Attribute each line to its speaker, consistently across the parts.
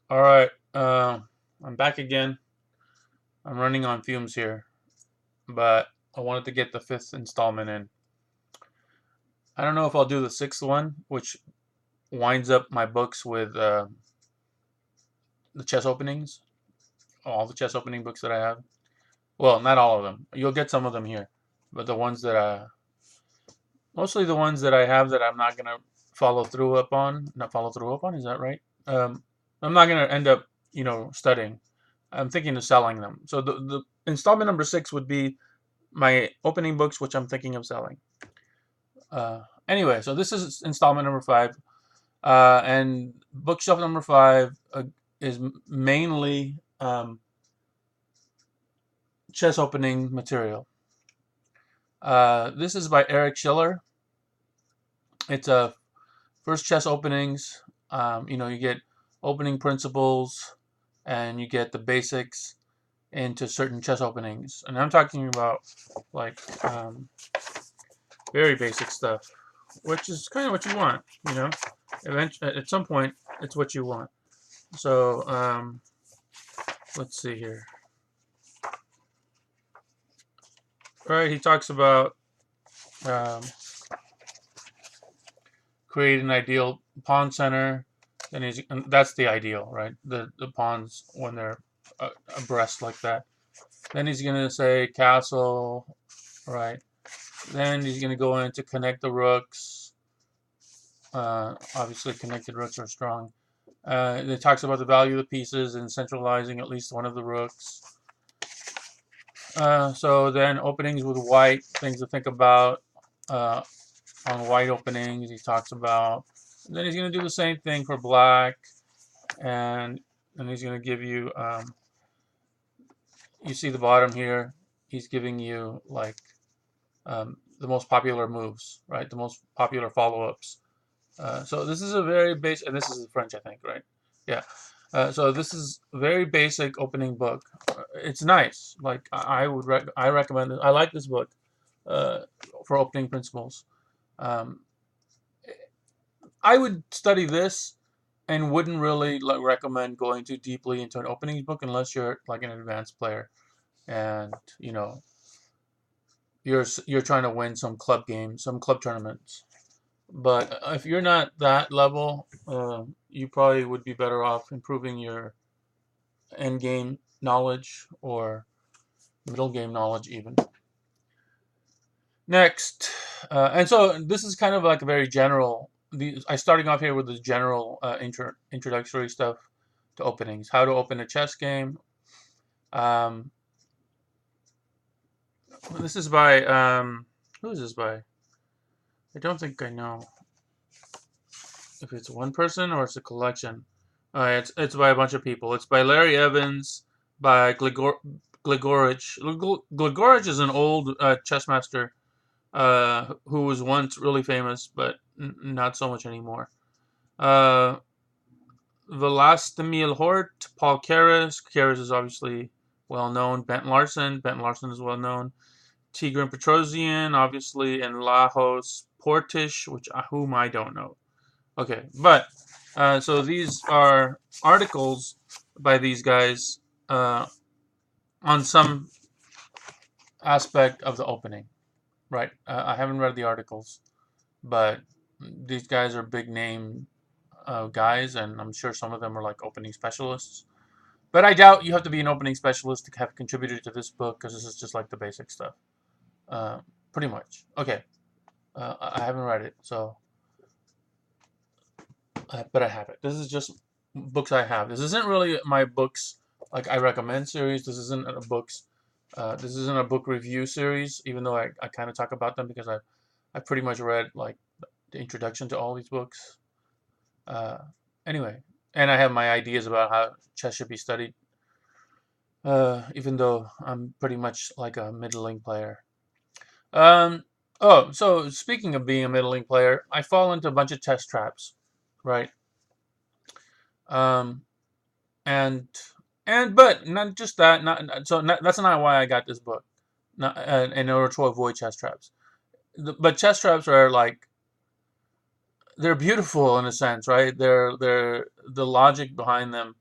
Speaker 1: All right, I'm back again. I'm running on fumes here, but I wanted to get the fifth installment in. I don't know if I'll do the sixth one, which winds up my books with the chess openings, all the chess opening books that I have. Well, not all of them. You'll get some of them here, but the ones that mostly the ones that I have that I'm not gonna follow through up on. Not follow through up on. Is that right? I'm not gonna end up, studying. I'm thinking of selling them. So the installment number six would be my opening books, which I'm thinking of selling. Anyway, so this is installment number five, and bookshelf number five is mainly chess opening material. This is by Eric Schiller. It's a first chess openings. You get opening principles, and you get the basics into certain chess openings. And I'm talking about like very basic stuff, which is kind of what you want, you know. Eventually, at some point, it's what you want. So let's see here. All right, he talks about um, create an ideal pawn center. And that's the ideal, right? The pawns when they're abreast like that. Then he's gonna say castle, right? Then he's gonna go in to connect the rooks. Obviously, connected rooks are strong. It talks about the value of the pieces and centralizing at least one of the rooks. So then openings with white, things to think about uh, on white openings. He talks about. And then he's going to do the same thing for black, and then he's going to give you. You see the bottom here. He's giving you like the most popular moves, right? The most popular follow-ups. So this is a very basic, and this is French, I think, right? Yeah. So this is a very basic opening book. It's nice. Like I recommend it. I like this book uh, for opening principles. Um, I would study this and wouldn't really like recommend going too deeply into an opening book unless you're like an advanced player and you're trying to win some club games, some club tournaments. But if you're not that level, you probably would be better off improving your end game knowledge or middle game knowledge even. Next, and so this is kind of like a very general. I starting off here with the general introductory stuff to openings. How to open a chess game. Um, this is by who is this by? I don't think I know if it's one person or it's a collection. It's by a bunch of people. It's by Larry Evans, by Gligorich. Gligorich is an old chess master who was once really famous, but not so much anymore. Uh, Velastimil Hort, Paul Karras. Karras is obviously well known. Bent Larson. Bent Larson is well known. Tigran Petrosian, obviously, and Lajos Portish, whom I don't know. Okay, but so these are articles by these guys on some aspect of the opening, right? I haven't read the articles, but these guys are big name guys, and I'm sure some of them are like opening specialists. But I doubt you have to be an opening specialist to have contributed to this book because this is just like the basic stuff, uh, pretty much. Okay, I haven't read it, so but I have it. This is just books I have. This isn't really my books like I recommend series. This isn't a books. This isn't a book review series, even though I kind of talk about them because I pretty much read like the introduction to all these books. Uh, anyway, and I have my ideas about how chess should be studied. Even though I'm pretty much like a middling player. Um, oh, so speaking of being a middling player, I fall into a bunch of chess traps, right? Um, and but not just that. That's not why I got this book. Not in order to avoid chess traps. But chess traps are like they're beautiful in a sense, right? They're the logic behind them.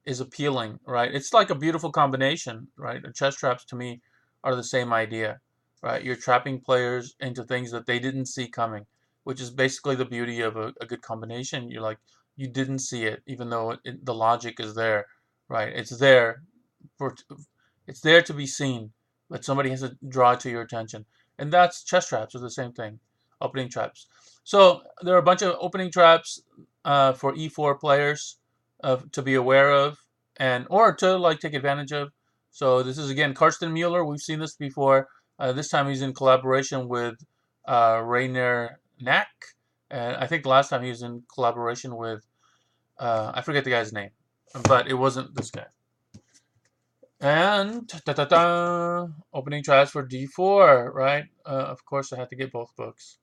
Speaker 1: is appealing, right? It's like a beautiful combination, right? The chess traps to me are the same idea, right? You're trapping players into things that they didn't see coming, which is basically the beauty of a good combination. You're like, you didn't see it, even though the logic is there, right? For it's there to be seen, but somebody has to draw it to your attention. And that's chess traps are the same thing, opening traps. So there are a bunch of opening traps for e4 players to be aware of and or to like take advantage of. So this is again Karsten Mueller. We've seen this before. This time he's in collaboration with Rainer Knack, and I think the last time he was in collaboration with I forget the guy's name, but it wasn't this guy. And da, da, da, opening traps for D4, right? Of course, I had to get both books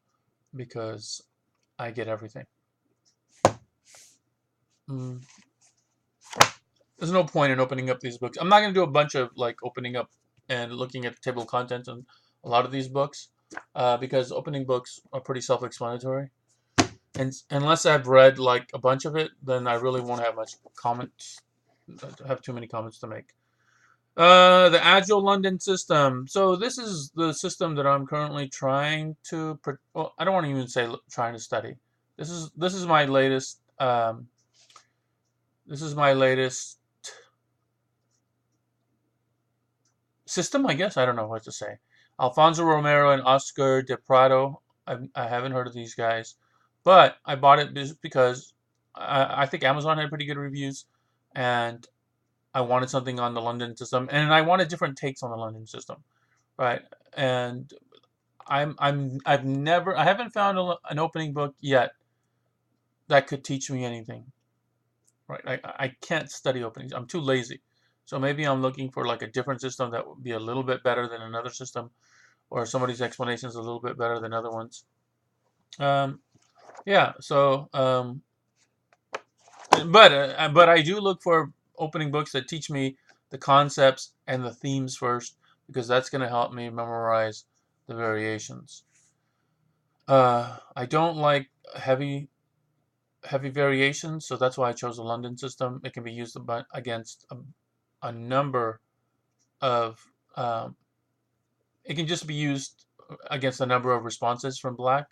Speaker 1: because I get everything. Mm. There's no point in opening up these books. I'm not going to do a bunch of like opening up and looking at the table of contents on a lot of these books because opening books are pretty self-explanatory. And unless I've read like a bunch of it, then I really won't have much comments, have too many comments to make. The Agile London system. So this is the system that I'm currently trying to. Well, I don't want to even say trying to study. This is my latest. This is my latest system, I guess. I don't know what to say. Alfonso Romero and Oscar de Prado. I haven't heard of these guys, but I bought it because I think Amazon had pretty good reviews, and I wanted something on the London system, and I wanted different takes on the London system, right? And I haven't found an opening book yet that could teach me anything, right? I can't study openings. I'm too lazy. So maybe I'm looking for like a different system that would be a little bit better than another system, or somebody's explanation is a little bit better than other ones. Um, yeah. But I do look for opening books that teach me the concepts and the themes first, because that's going to help me memorize the variations. I don't like heavy variations, so that's why I chose the London system. It can be used against a number of. It can just be used against a number of responses from black.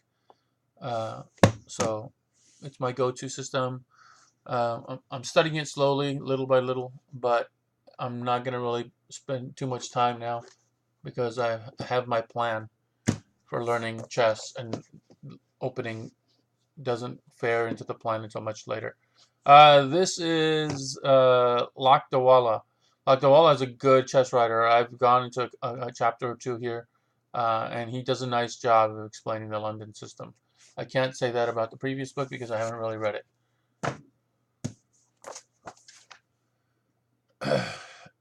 Speaker 1: Uh, so it's my go-to system. I'm studying it slowly, little by little, but I'm not going to really spend too much time now because I have my plan for learning chess, and opening doesn't fare into the plan until much later. This is Lakdawala. Lakdawala is a good chess writer. I've gone into a chapter or two here, and he does a nice job of explaining the London system. I can't say that about the previous book because I haven't really read it.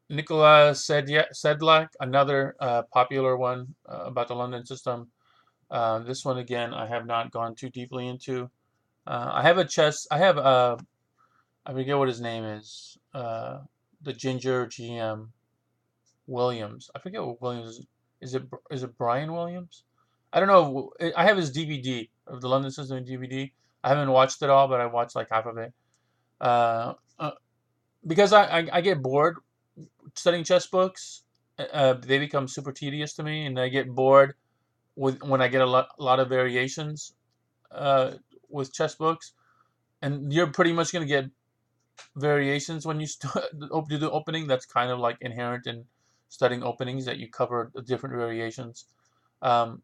Speaker 1: Nikola Sedlak, another popular one about the London system. This one again, I have not gone too deeply into. I have I forget what his name is. The Ginger GM Williams. I forget what Williams is. Is it Brian Williams? I don't know. I have his DVD of the London System DVD. I haven't watched it all, but I watched like half of it. Uh, uh, because I get bored studying chess books. They become super tedious to me, and I get bored when I get a lot of variations with chess books. And you're pretty much going to get variations when you do the opening. That's kind of like inherent in studying openings, that you cover the different variations. Um,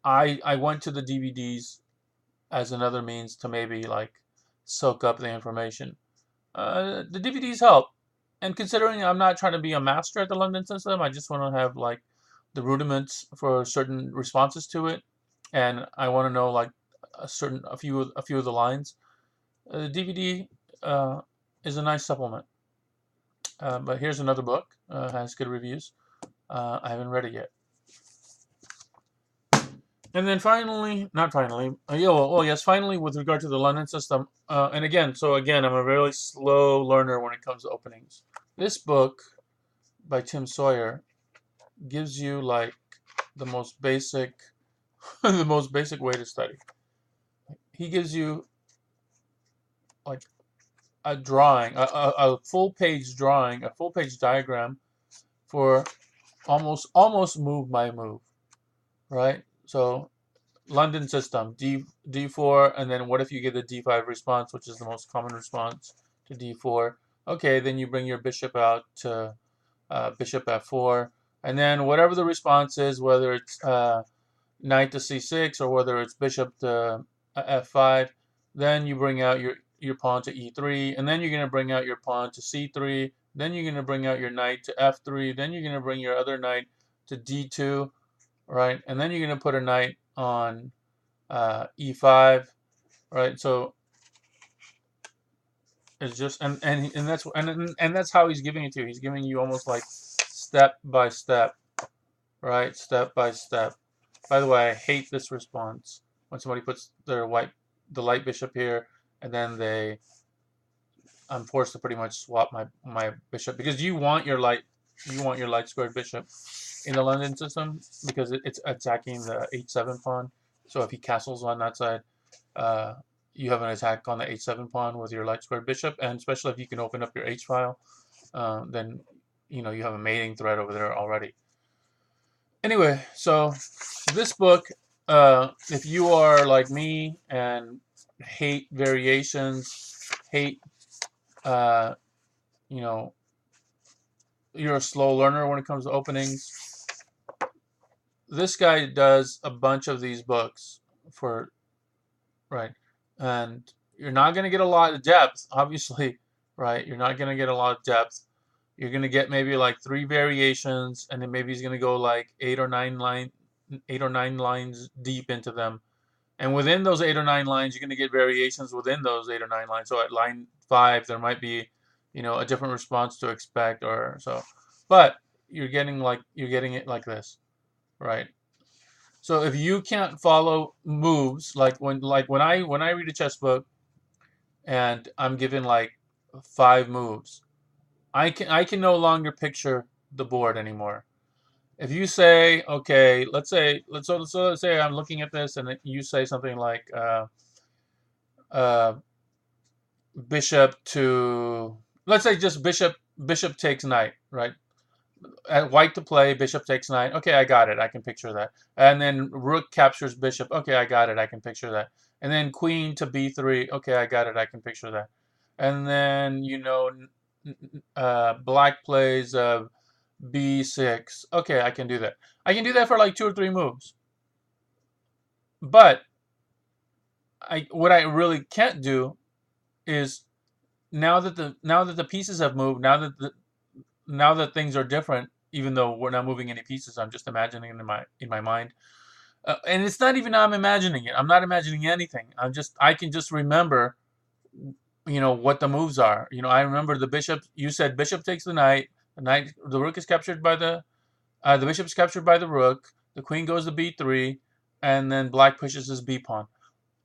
Speaker 1: I went to the DVDs as another means to maybe like soak up the information. The DVDs help, and considering I'm not trying to be a master at the London system, I just want to have like the rudiments for certain responses to it, and I want to know like a few of the lines. The DVD is a nice supplement. But here's another book. Has good reviews. I haven't read it yet. And then finally, not finally, yes, finally, with regard to the London system, and again, I'm a really slow learner when it comes to openings. This book by Tim Sawyer gives you like the most basic, the most basic way to study. He gives you like a drawing, a full page drawing, a full page diagram for almost move by move, right? So London system, D4, and then what if you get a D5 response, which is the most common response to D4? Okay, then you bring your bishop out to bishop F4, and then whatever the response is, whether it's knight to C6 or whether it's bishop to F5, then you bring out your pawn to E3, and then you're going to bring out your pawn to C3, then you're going to bring out your knight to F3, then you're going to bring your other knight to D2, right? And then you're going to put a knight on E5, right? So it's just and that's how he's giving it to you. He's giving you almost like step by step, right? Step by step. By the way, I hate this response when somebody puts the light bishop here, and then I'm forced to pretty much swap my bishop because you want your light squared bishop in the London system because it's attacking the h7 pawn. So if he castles on that side, uh, you have an attack on the h7 pawn with your light squared bishop, and especially if you can open up your h file, then you have a mating thread over there already. Anyway, so this book, if you are like me and hate variations, hate, uh, you know, you're a slow learner when it comes to openings, this guy does a bunch of these books for, right? And you're not going to get a lot of depth, obviously, right? You're not going to get a lot of depth. You're going to get maybe like 3 variations, and then maybe he's going to go like 8 or 9 lines deep into them. And within those 8 or 9 lines, you're going to get variations within those 8 or 9 lines. So at line 5, there might be, a different response to expect or so. But you're getting it like this, right? So if you can't follow moves, like when I read a chess book and I'm given like 5 moves, I can no longer picture the board anymore. If you say, okay, let's say I'm looking at this and you say something like uh, bishop to, let's say just bishop takes knight, right? At white to play, bishop takes knight. Okay, I got it. I can picture that. And then rook captures bishop. Okay, I got it. I can picture that. And then queen to b3. Okay, I got it. I can picture that. And then black plays b6. Okay, I can do that. I can do that for like 2 or 3 moves. But what I really can't do is now that the pieces have moved, now that things are different, even though we're not moving any pieces, I'm just imagining it in my mind. And it's not even I'm imagining it. I'm not imagining anything. I can just remember, what the moves are. I remember the bishop. You said bishop takes the knight. The rook is captured by the bishop is captured by the rook. The queen goes to b3, and then black pushes his b pawn.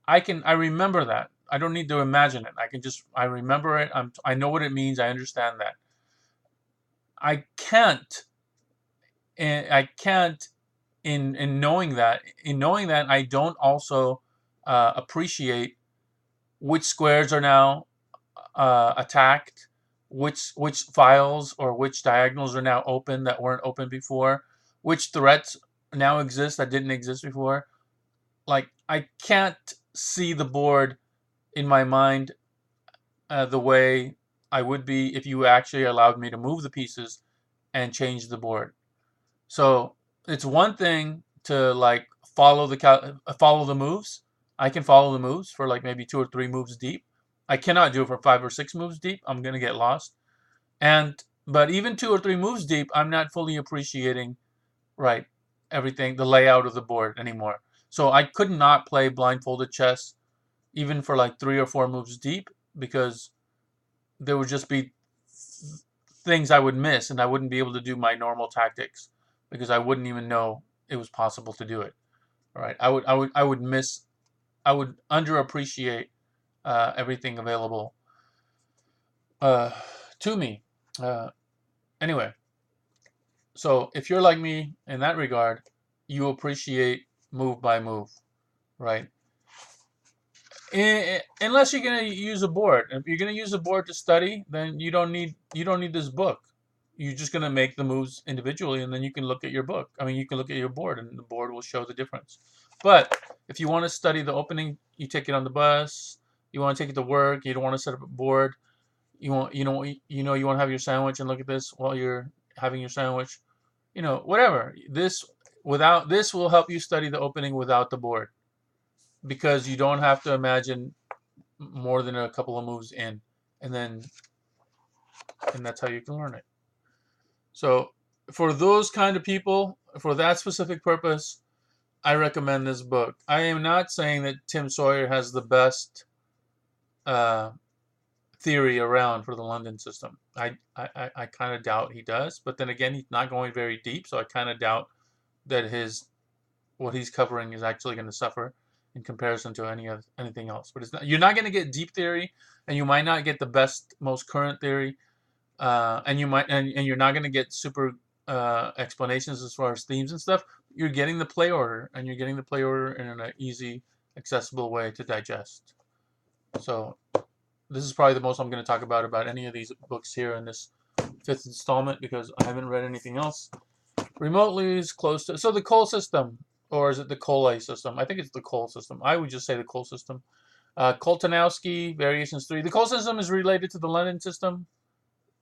Speaker 1: I remember that. I don't need to imagine it. I remember it. I know what it means. I understand that. I can't, and I can't in knowing that. In knowing that, I don't also appreciate which squares are now attacked, which files or which diagonals are now open that weren't open before, which threats now exist that didn't exist before. Like I can't see the board in my mind the way I would be if you actually allowed me to move the pieces and change the board. So it's one thing to like follow the moves. I can follow the moves for like maybe 2 or 3 moves deep. I cannot do it for 5 or 6 moves deep. I'm gonna get lost. But even 2 or 3 moves deep, I'm not fully appreciating, right, everything, the layout of the board anymore. So I could not play blindfolded chess even for like 3 or 4 moves deep because there would just be things I would miss and I wouldn't be able to do my normal tactics because I wouldn't even know it was possible to do it. All right, I would underappreciate everything available uh, to me. Uh, anyway, so if you're like me in that regard, you appreciate move by move, right? Unless you're gonna use a board. If you're gonna use a board to study, then you don't need this book. You're just gonna make the moves individually, and then you can look at your book. I mean, you can look at your board, and the board will show the difference. But if you want to study the opening, you take it on the bus. You want to take it to work. You don't want to set up a board. You want to have your sandwich and look at this while you're having your sandwich. Whatever. This will help you study the opening without the board because you don't have to imagine more than a couple of moves in, and that's how you can learn it. So for those kind of people, for that specific purpose, I recommend this book. I am not saying that Tim Sawyer has the best uh, theory around for the London system. I kind of doubt he does, but then again, he's not going very deep, so I kind of doubt that what he's covering is actually going to suffer in comparison to anything else. But you're not going to get deep theory, and you might not get the best, most current theory, and you're not going to get super explanations as far as themes and stuff. You're getting the play order, and you're getting the play order in an easy, accessible way to digest. So this is probably the most I'm going to talk about any of these books here in this 5th installment because I haven't read anything else. Remotely is close to, so the Cole system, or is it the Cole system? I think it's the Cole system. I would just say the Cole system. Koltanowski, Variations 3. The Cole system is related to the London system,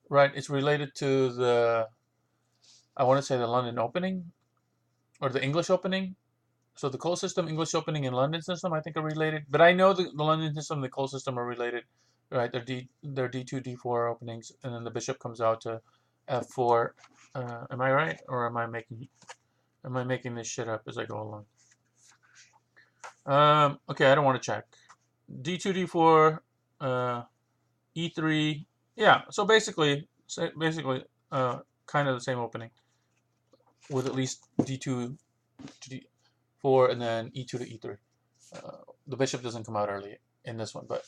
Speaker 1: right? It's related to I want to say the London opening, or the English opening. So the Cole system, English opening, and London system, I think are related. But I know the London system and the Cole system are related, right? They're D2, D4 openings, and then the bishop comes out to F4. Am I right, or am I making this shit up as I go along? Okay, I don't want to check. D2, D4, E3. Yeah, so basically, kind of the same opening with at least D2 to D4 and then E2 to E3. The bishop doesn't come out early in this one, but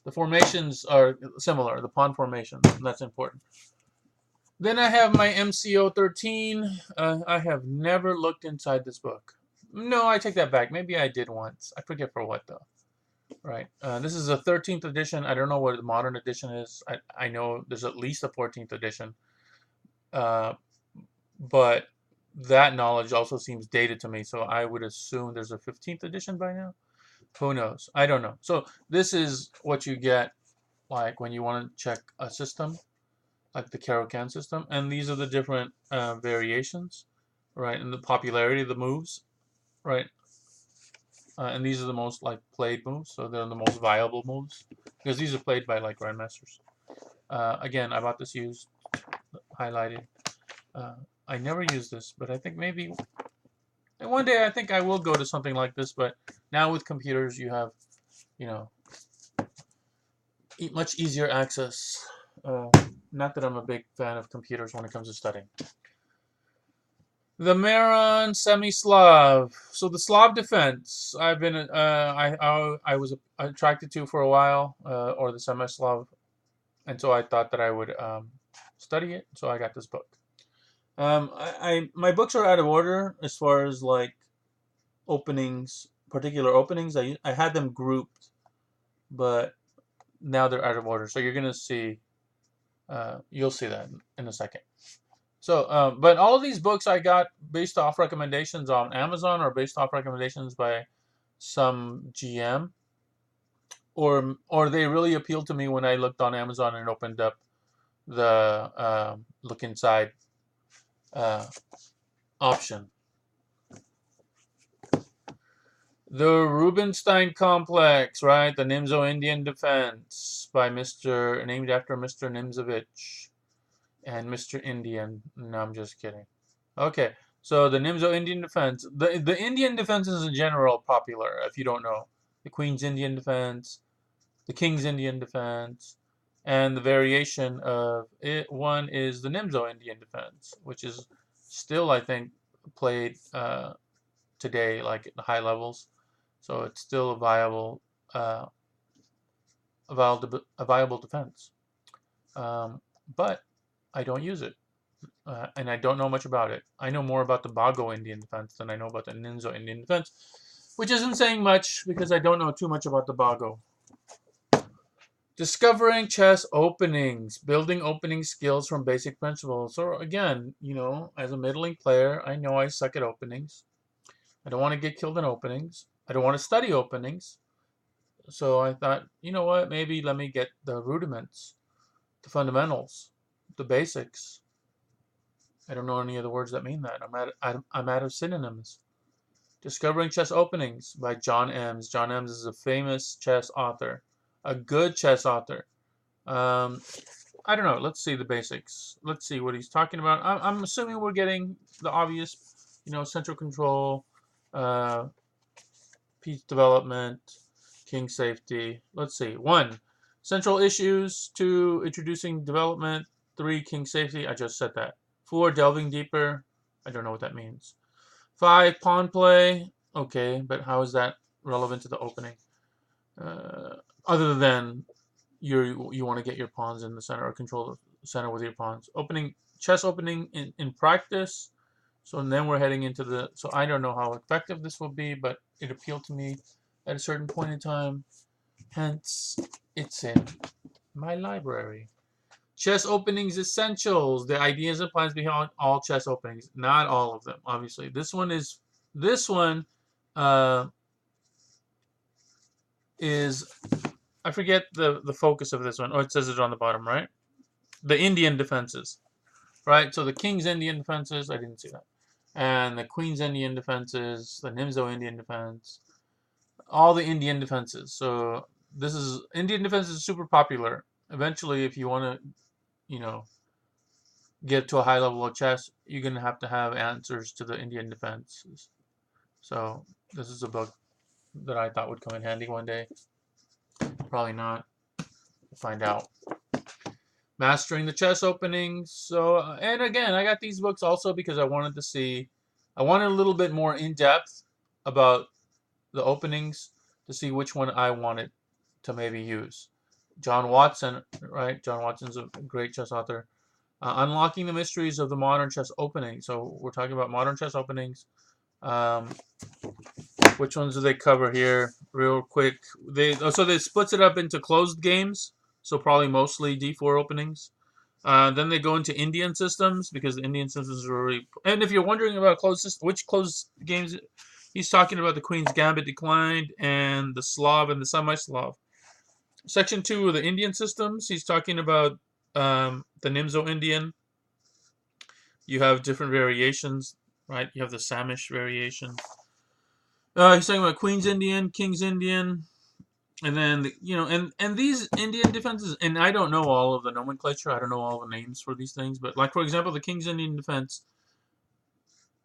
Speaker 1: the formations are similar. The pawn formations, that's important. Then I have my MCO 13. I have never looked inside this book. No, I take that back. Maybe I did once. I forget for what though. Right. This is a 13th edition. I don't know what the modern edition is. I know there's at least a 14th edition. But that knowledge also seems dated to me, so I would assume there's a 15th edition by now. Who knows? I don't know. So this is what you get like when you want to check a system, like the Caro-Kann system, and these are the different variations, right, and the popularity of the moves, right, and these are the most like played moves, so they're the most viable moves because these are played by like grandmasters. Again, I bought this used, highlighted. I never use this, but I think maybe one day I think I will go to something like this. But now with computers, you have, you know, much easier access. Not that I'm a big fan of computers when it comes to studying. The Maron Semi-Slav. So the Slav defense, I've been, I was attracted to for a while, or the Semi-Slav, and so I thought that I would study it. So I got this book. My books are out of order as far as like openings, particular openings. I had them grouped, but now they're out of order. So you're gonna see, you'll see that in a second. So, but all of these books I got based off recommendations on Amazon or based off recommendations by some GM, or they really appealed to me when I looked on Amazon and opened up the look inside option. The Rubinstein Complex, right? The Nimzo Indian Defense by named after Mr. Nimzovich and Mr. Indian. No, I'm just kidding. Okay, so the Nimzo Indian Defense. The Indian defenses in general are popular, if you don't know. The Queen's Indian Defense, the King's Indian Defense, and the variation of it. One is the Nimzo Indian Defense, which is still, I think, played today, like at the high levels. So it's still a viable defense. But I don't use it, and I don't know much about it. I know more about the Bago Indian defense than I know about the Ninzo Indian defense. which isn't saying much because I don't know too much about the Bago. Discovering chess openings, building opening skills from basic principles. So again, as a middling player, I know I suck at openings. I don't want to get killed in openings. I don't want to study openings. So I thought, you know what, maybe let me get the rudiments, the fundamentals, the basics. I don't know any other words that mean that. I'm out of synonyms. Discovering Chess Openings by John Ems. John Ems is a famous chess author, a good chess author. I don't know. Let's see the basics. Let's see what he's talking about. I'm assuming we're getting the obvious, central control, piece development, king safety. Let's see. 1, central issues. 2, introducing development. 3, king safety. I just said that. 4, delving deeper. I don't know what that means. 5, pawn play. Okay, but how is that relevant to the opening? Other than you want to get your pawns in the center or control the center with your pawns. Chess opening in practice. So then we're heading into so I don't know how effective this will be, but it appealed to me at a certain point in time. Hence, it's in my library. Chess openings essentials. The ideas and plans behind all chess openings. Not all of them, obviously. This one is I forget the focus of this one. Oh, it says it on the bottom, right? The Indian defenses, right? So the king's Indian defenses, I didn't see that. And the queen's Indian defenses, the Nimzo Indian defense, all the Indian defenses. So Indian defense is super popular. Eventually, if you want to, get to a high level of chess, you're going to have answers to the Indian defenses. So this is a book that I thought would come in handy one day. Probably not. We'll find out. Mastering the chess openings. So, and again, I got these books also because I wanted a little bit more in depth about the openings to see which one I wanted to maybe use. John Watson, right? John Watson's a great chess author. Unlocking the mysteries of the modern chess opening. So we're talking about modern chess openings. Which ones do they cover here? Real quick. They splits it up into closed games. So probably mostly D4 openings. Then they go into Indian systems because the Indian systems are really. And if you're wondering about which closed games, he's talking about the Queen's Gambit Declined and the Slav and the Semi-Slav. Section 2 of the Indian systems, he's talking about the Nimzo Indian. You have different variations, right? You have the Samish variation. He's talking about Queen's Indian, King's Indian, and then and these Indian defenses. And I don't know all of the nomenclature. I don't know all the names for these things. But like for example, the King's Indian defense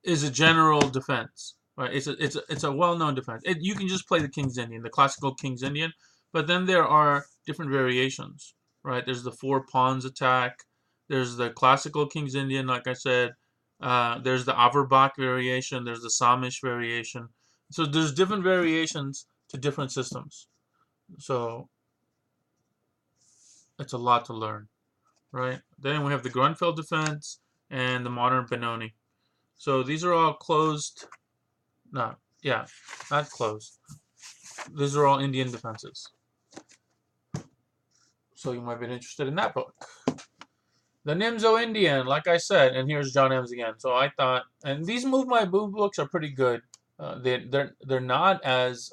Speaker 1: is a general defense, right? It's a well-known defense. You can just play the King's Indian, the classical King's Indian, but then there are different variations, right? There's the 4 pawns attack. There's the classical King's Indian, like I said. There's the Averbach variation. There's the Samish variation. So there's different variations to different systems. So it's a lot to learn, right? Then we have the Grunfeld defense and the modern Benoni. So these are all closed. Not closed. These are all Indian defenses. So you might be interested in that book. The Nimzo Indian, like I said, and here's John Ems again. So I thought, and these Move My Move books are pretty good. They're not as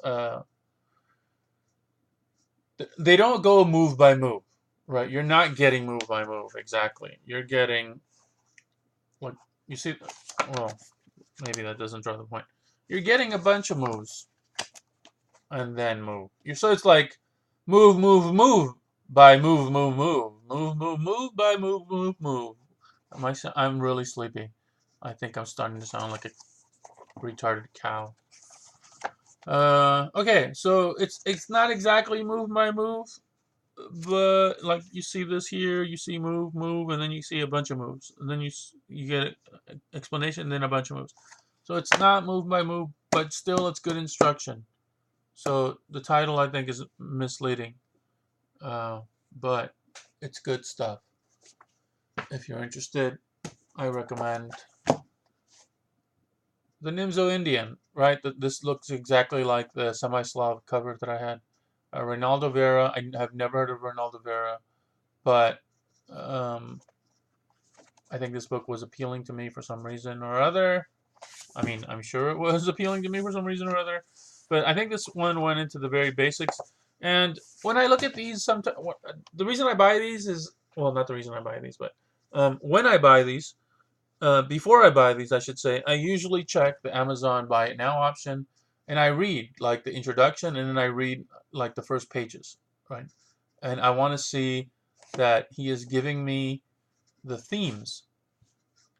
Speaker 1: they don't go move by move, right? You're not getting move by move exactly. You're getting what you see. Well, maybe that doesn't draw the point. You're getting a bunch of moves and then move. So it's like move, move, move by move, move, move, move, move, move by move, move, move. I'm really sleepy. I think I'm starting to sound like a retarded cow. Okay, so it's not exactly move by move, but like you see this here, you see move, move, and then you see a bunch of moves, and then you get an explanation, and then a bunch of moves. So it's not move by move, but still it's good instruction. So the title I think is misleading, but it's good stuff. If you're interested, I recommend The Nimzo Indian, right? This looks exactly like the semi-Slav cover that I had. Ronaldo Vera. I have never heard of Ronaldo Vera, but um, I think this book was appealing to me for some reason or other. I mean, I'm sure it was appealing to me for some reason or other, but I think this one went into the very basics. And when I look at these, sometimes the reason I buy these is, well, not the reason I buy these, but when I buy these, before I buy these, I should say, I usually check the Amazon Buy It Now option, and I read like the introduction, and then I read like the first pages, right? And I want to see that he is giving me the themes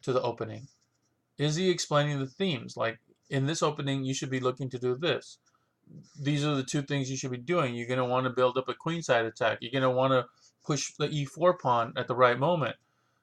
Speaker 1: to the opening. Is he explaining the themes? Like in this opening, you should be looking to do this. These are the two things you should be doing. You're going to want to build up a queenside attack. You're going to want to push the e4 pawn at the right moment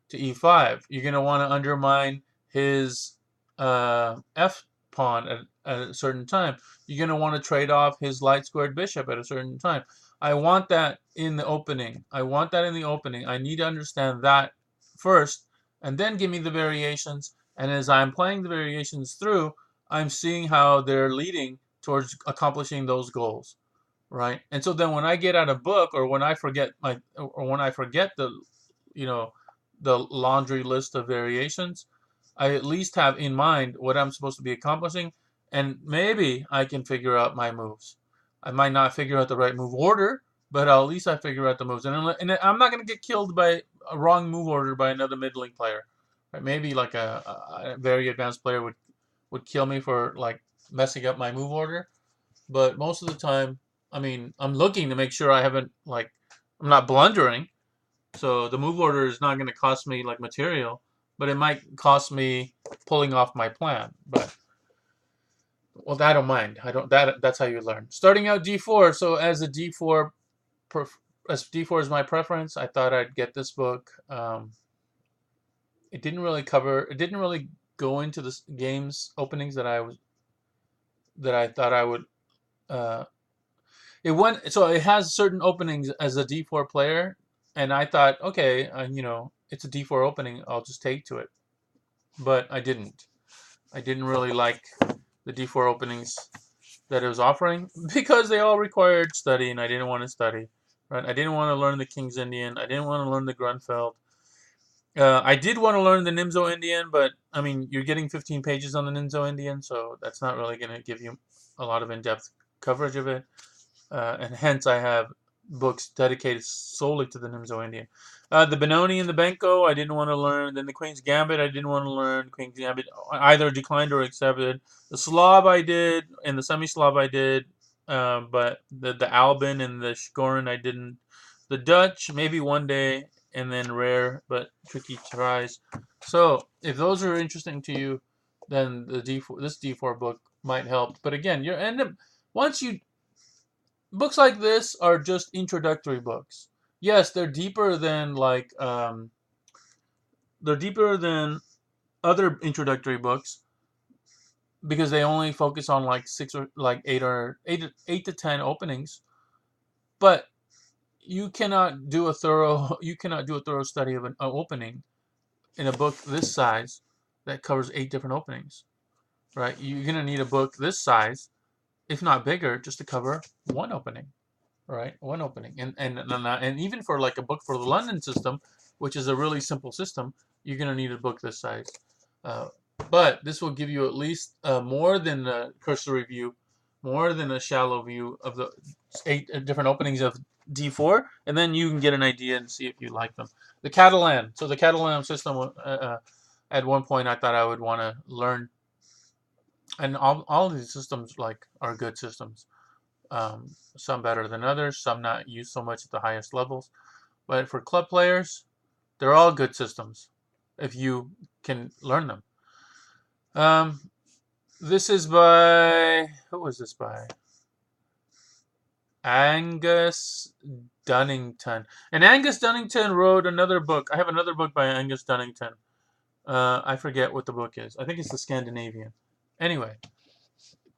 Speaker 1: to e5. You're going to want to undermine his f pawn at a certain time. You're going to want to trade off his light squared bishop at a certain time. I want that in the opening. I want that in the opening. I need to understand that first, and then give me the variations. And as I'm playing the variations through, I'm seeing how they're leading towards accomplishing those goals, right? And so then when I get out a book, or when I forget the, you know, the laundry list of variations, I at least have in mind what I'm supposed to be accomplishing, and maybe I can figure out my moves. I might not figure out the right move order, but at least I figure out the moves. And I'm not going to get killed by a wrong move order by another middling player. Right? Maybe like a very advanced player would kill me for like messing up my move order. But most of the time, I mean, I'm looking to make sure I'm not blundering. So the move order is not going to cost me like material, but it might cost me pulling off my plan. But well, I don't mind. I don't. That's how you learn. Starting out d4. So as d4 is my preference, I thought I'd get this book. It didn't really cover. It didn't really go into the games openings that I thought I would. Uh, it went. So it has certain openings as a d4 player, and I thought, okay, it's a d4 opening. I'll just take to it. But I didn't. I didn't really like the d4 openings that it was offering because they all required study, and I didn't want to study. Right? I didn't want to learn the King's Indian. I didn't want to learn the Grunfeld. I did want to learn the Nimzo Indian, but I mean, you're getting 15 pages on the Nimzo Indian, so that's not really going to give you a lot of in-depth coverage of it. And hence, I have books dedicated solely to the Nimzo Indian. The Benoni and the Benko, I didn't want to learn. Then the Queen's Gambit, I didn't want to learn. Queen's Gambit either declined or accepted. The Slav I did, and the Semi-Slav I did, but the Albin and the Shkorin I didn't. The Dutch, maybe one day, and then rare but tricky tries. So if those are interesting to you, then this D4 book might help. But again, you're end up once you books like this are just introductory books. Yes, they're deeper than they're deeper than other introductory books because they only focus on like eight to 10 openings. But you cannot do a thorough study of an opening in a book this size that covers 8 different openings, right? You're gonna need a book this size, if not bigger, just to cover one opening. Right, one opening, and even for like a book for the London system, which is a really simple system, you're gonna need a book this size. Uh, but this will give you at least more than a cursory view, more than a shallow view of the 8 different openings of D4, and then you can get an idea and see if you like them. The Catalan. So the Catalan system. At one point, I thought I would want to learn, and all these systems are good systems. Some better than others, some not used so much at the highest levels. But for club players, they're all good systems if you can learn them. This is by, who was this by? Angus Dunnington. And Angus Dunnington wrote another book. I have another book by Angus Dunnington. I forget what the book is. I think it's the Scandinavian. Anyway,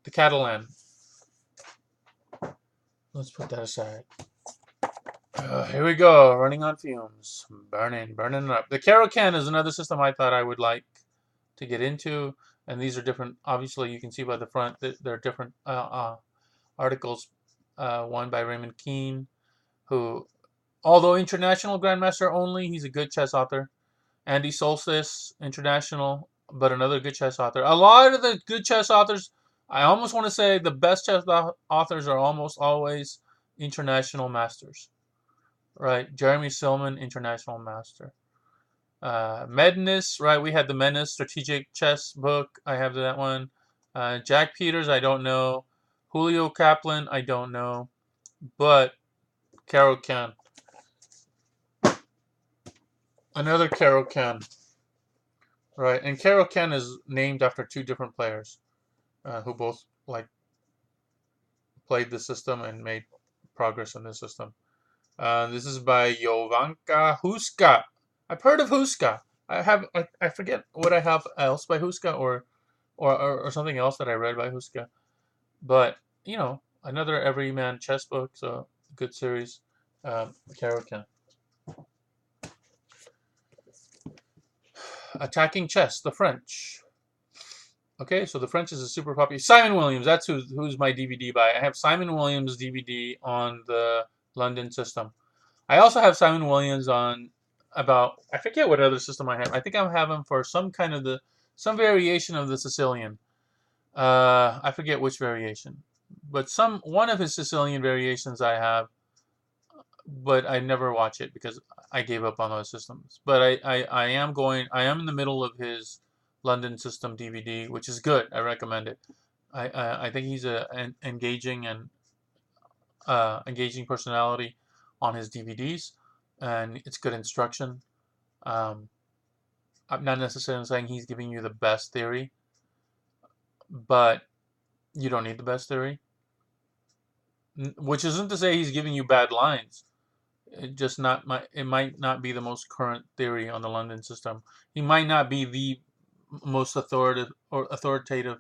Speaker 1: the Catalan. Let's put that aside. Here we go, running on fumes, burning up. The Caro-Can is another system I thought I would like to get into. and these are different. Obviously, you can see by the front that there are different articles. One by Raymond Keane, who, although international grandmaster only, he's a good chess author. Andy Solstice, international, but another good chess author. A lot of the good chess authors, I almost want to say the best chess authors are almost always international masters, right? Jeremy Silman, international master. Mednes, right? We had the Mednes strategic chess book. I have that one. Jack Peters, I don't know. Julio Kaplan, I don't know. But Carol Can. Another Carol Can. Right. And Carol Can is named after two different players who both like played the system and made progress in the system. This is by Jovanka Huska. I've heard of Huska. I forget what I have else by Huska or something else that I read by Huska. But, you know, another everyman chess book, so good series. Caracan. Attacking Chess, the French. Okay, so the French is a super popular. Simon Williams, that's who's my DVD by. I have Simon Williams DVD on the London system. I also have Simon Williams on about, I forget what other system I have. I think I have him for some kind of some variation of the Sicilian. I forget which variation, but one of his Sicilian variations I have, but I never watch it because I gave up on those systems. But I am in the middle of his London system DVD, which is good. I recommend it. I think he's an engaging and engaging personality on his DVDs, and it's good instruction. Um, I'm not necessarily saying he's giving you the best theory, but you don't need the best theory. Which isn't to say he's giving you bad lines. It might not be the most current theory on the London system. He might not be the most authoritative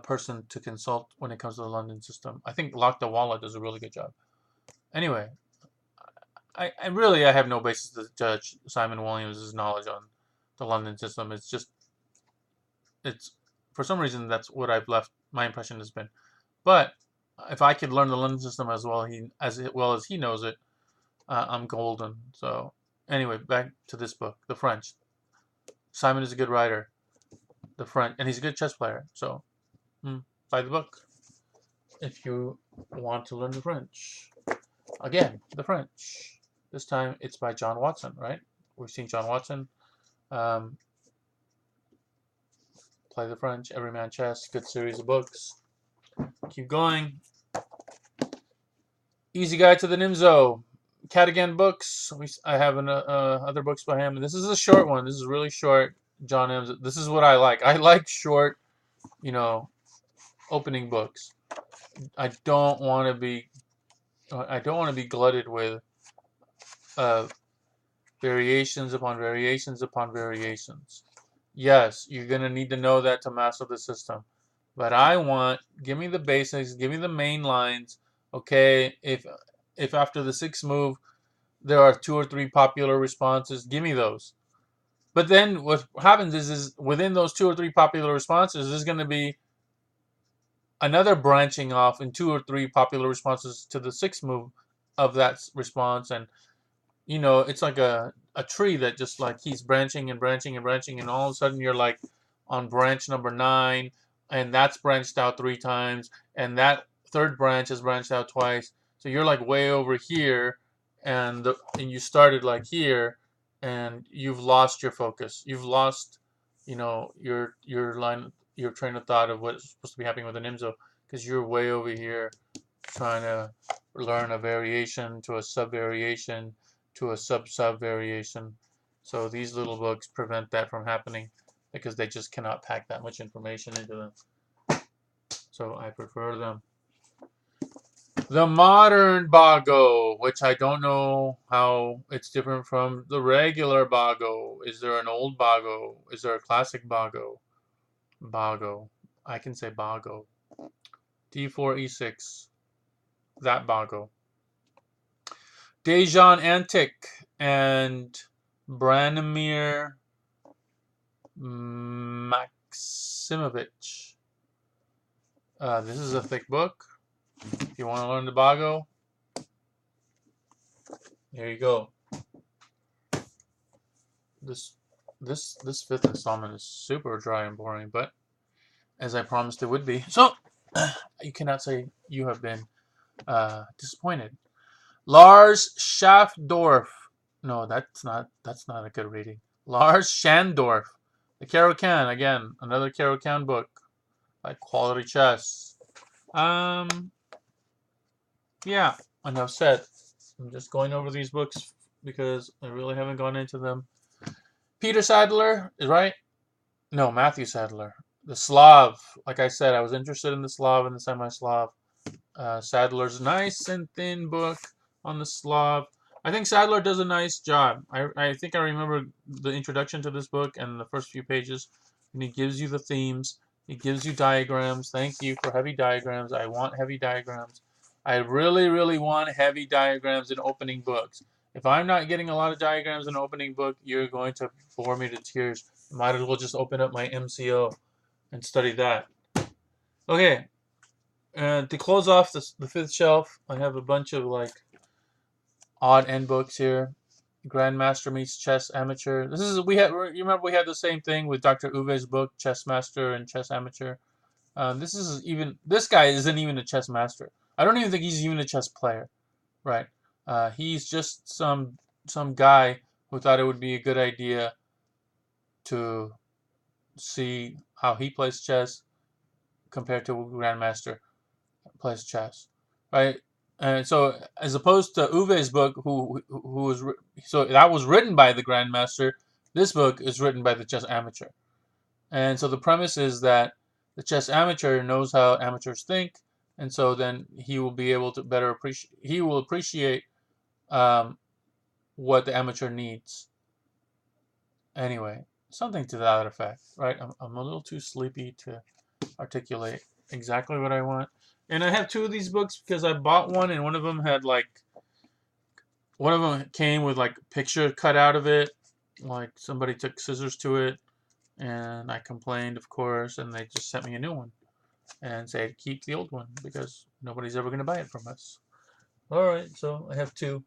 Speaker 1: person to consult when it comes to the London system. I think Lakdawala does a really good job. Anyway, I have no basis to judge Simon Williams' knowledge on the London system. It's for some reason that's what I've left. My impression has been, but if I could learn the London system as well as he knows it, I'm golden. So anyway, back to this book, The French. Simon is a good writer, The French, and he's a good chess player. So buy the book if you want to learn the French. Again, The French. This time it's by John Watson, right? We've seen John Watson. Play the French, Everyman Chess, good series of books. Keep going. Easy Guide to the Nimzo. Cadigan books. I have other books by him. This is a short one. This is really short. John M. This is what I like. I like short, opening books. I don't want to be glutted with variations upon variations upon variations. Yes, you're gonna need to know that to master the system. But give me the basics, give me the main lines. Okay, if after the sixth move there are 2 or 3 popular responses, give me those. But then what happens is within those 2 or 3 popular responses, there's going to be another branching off in 2 or 3 popular responses to the sixth move of that response. And, it's like a tree that just like keeps branching and branching and branching. And all of a sudden you're like on branch number 9, and that's branched out 3 times. And that third branch has branched out twice. So you're like way over here. And you started like here, and you've lost your focus. You've lost, your train of thought of what's supposed to be happening with an IMSO, because you're way over here trying to learn a variation to a sub-variation to a sub-sub-variation. So these little books prevent that from happening because they just cannot pack that much information into them. So I prefer them. The modern Bago, which I don't know how it's different from the regular Bago. Is there an old Bago? Is there a classic Bago? Bago. I can say Bago. D4, E6. That Bago. Dejan Antic and Branimir Maximovich. This is a thick book. If you want to learn the Bago, there you go. This fifth installment is super dry and boring, but as I promised it would be. So you cannot say you have been disappointed. Lars Schaffdorf. No, that's not a good reading. Lars Schandorf. The Caro-Kann, again, another Caro-Kann book by Quality Chess. Yeah, enough said. I'm just going over these books because I really haven't gone into them. Peter Sadler is right. No, Matthew Sadler. The Slav. Like I said, I was interested in the Slav and the semi-Slav. Sadler's nice and thin book on the Slav. I think Sadler does a nice job. I think I remember the introduction to this book and the first few pages, and he gives you the themes. He gives you diagrams. Thank you for heavy diagrams. I want heavy diagrams. I really, really want heavy diagrams in opening books. If I'm not getting a lot of diagrams in an opening book, you're going to bore me to tears. Might as well just open up my MCO and study that. Okay. To close off the fifth shelf, I have a bunch of like odd end books here. Grandmaster meets Chess Amateur. This is you remember we had the same thing with Dr. Uwe's book, Chess Master and Chess Amateur. This guy isn't even a chess master. I don't even think he's even a chess player, right? He's just some guy who thought it would be a good idea to see how he plays chess compared to a grandmaster plays chess, right? And so, as opposed to Uwe's book, so that was written by the grandmaster. This book is written by the chess amateur, and so the premise is that the chess amateur knows how amateurs think, and so then he will be able to better appreciate. He will appreciate what the amateur needs. Anyway, something to that effect, right? I'm a little too sleepy to articulate exactly what I want. And I have two of these books because I bought one and one of them came with like a picture cut out of it. Like somebody took scissors to it and I complained, of course, and they just sent me a new one and said keep the old one because nobody's ever going to buy it from us. Alright, so I have two.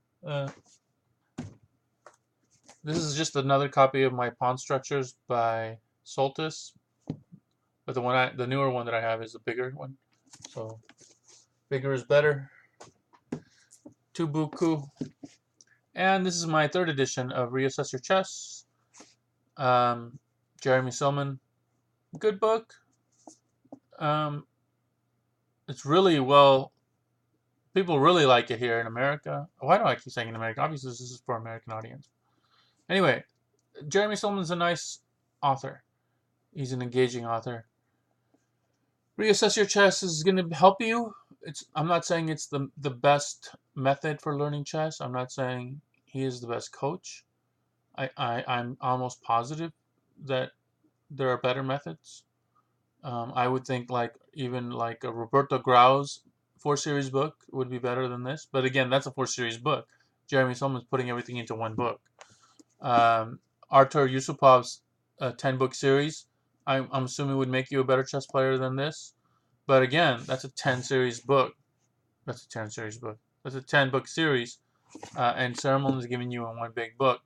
Speaker 1: This is just another copy of my Pawn Structures by Soltis. But the newer one that I have is the bigger one. So bigger is better. Tubuku. And this is my third edition of Reassess Your Chess. Jeremy Silman. Good book. It's really well. People really like it here in America. Why do I keep saying in America? Obviously, this is for American audience. Anyway, Jeremy Silman's a nice author. He's an engaging author. Reassess Your Chess is going to help you. I'm not saying it's the best method for learning chess. I'm not saying he is the best coach. I'm almost positive that there are better methods. I would think even a Roberto Grau's 4-series book would be better than this. But again, that's a 4-series book. Jeremy Silman's putting everything into one book. Artur Yusupov's 10-book series, I'm assuming would make you a better chess player than this. But again, that's a 10-series book. That's a 10-series book. That's a 10-book series. And Cerimon is giving you in one big book.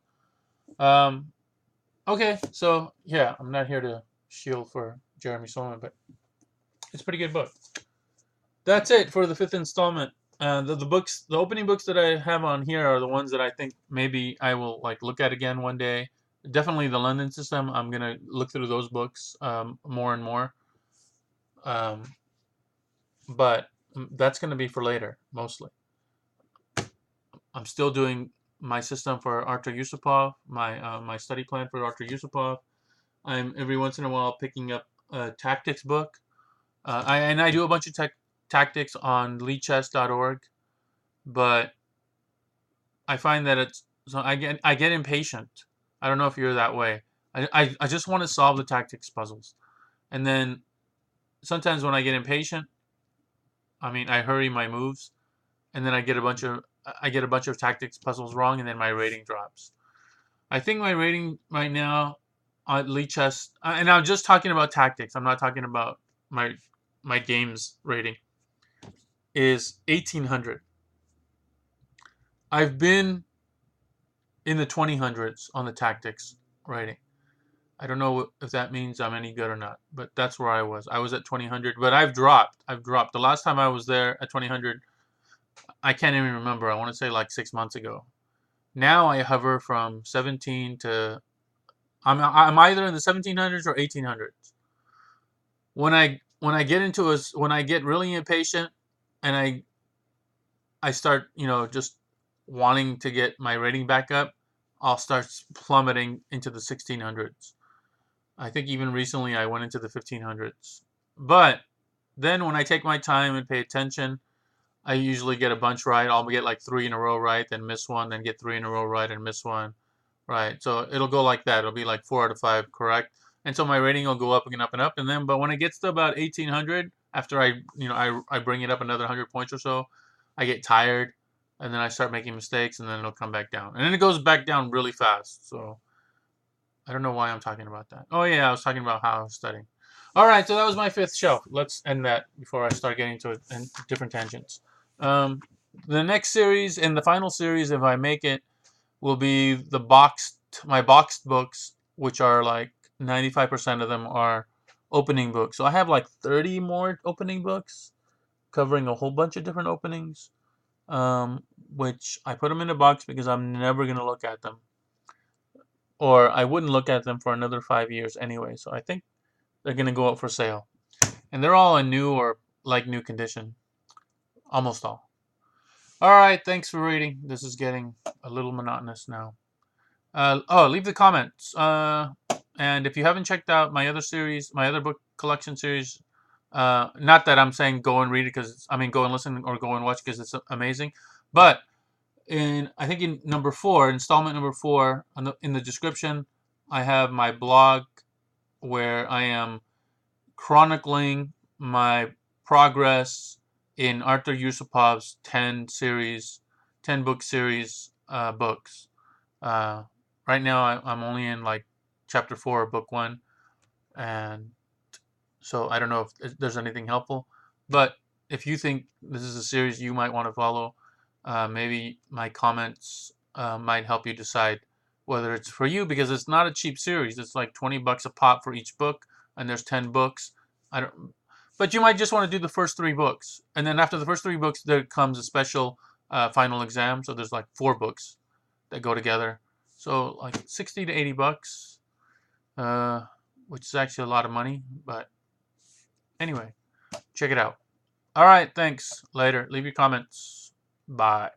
Speaker 1: Okay, so yeah, I'm not here to shield for Jeremy Silman, but it's a pretty good book. That's it for the 5th installment. The opening books that I have on here are the ones that I think maybe I will look at again one day. Definitely the London System. I'm gonna look through those books more and more. But that's gonna be for later, mostly. I'm still doing my system for Artur Yusupov, my study plan for Artur Yusupov. I'm every once in a while picking up a tactics book. I do a bunch of tactics on leechess.org, but I find that I get impatient. I don't know if you're that way. I just want to solve the tactics puzzles, and then sometimes when I get impatient, I hurry my moves, and then I get a bunch of tactics puzzles wrong, and then my rating drops. I think my rating right now Lichess, and I'm just talking about tactics. I'm not talking about my games rating. Is 1800. I've been in the 2000s on the tactics rating. I don't know if that means I'm any good or not, but that's where I was. I was at 2000, but I've dropped. I've dropped. The last time I was there at 2000, I can't even remember. I want to say like 6 months ago. Now I hover from 17 to I'm either in the 1700s or 1800s. When I get really impatient and I start, just wanting to get my rating back up, I'll start plummeting into the 1600s. I think even recently I went into the 1500s. But then when I take my time and pay attention, I usually get a bunch right. I'll get like three in a row right, then miss one, then get three in a row right and miss one. Right. So it'll go like that. It'll be like 4 out of 5 correct. And so my rating will go up and up and up. And then, but when it gets to about 1800, after I bring it up another 100 points or so, I get tired and then I start making mistakes and then it'll come back down. And then it goes back down really fast. So I don't know why I'm talking about that. Oh yeah, I was talking about how I was studying. All right, so that was my fifth show. Let's end that before I start getting to different tangents. Um, the next series and the final series, if I make it, will be my boxed books, which are like 95% of them are opening books. So I have like 30 more opening books covering a whole bunch of different openings, which I put them in a box because I'm never gonna look at them, or I wouldn't look at them for another 5 years anyway. So I think they're gonna go up for sale, and they're all in new or like new condition, almost all. All right, thanks for reading. This is getting a little monotonous now. Leave the comments. And if you haven't checked out my other series, my other book collection series, not that I'm saying go and read it go and listen or go and watch because it's amazing, but I think in number 4, installment number 4, in the description, I have my blog where I am chronicling my progress in Arthur Yusupov's 10 book series books. Uh, right now, I'm only in like chapter 4, book 1, and so I don't know if there's anything helpful. But if you think this is a series you might want to follow, maybe my comments might help you decide whether it's for you, because it's not a cheap series. It's like $20 a pop for each book, and there's 10 books. I don't, but you might just want to do the first 3 books, and then after the first 3 books, there comes a special final exam. So there's like 4 books that go together. So like 60 to 80 bucks, which is actually a lot of money. But anyway, check it out. All right, thanks. Later. Leave your comments. Bye.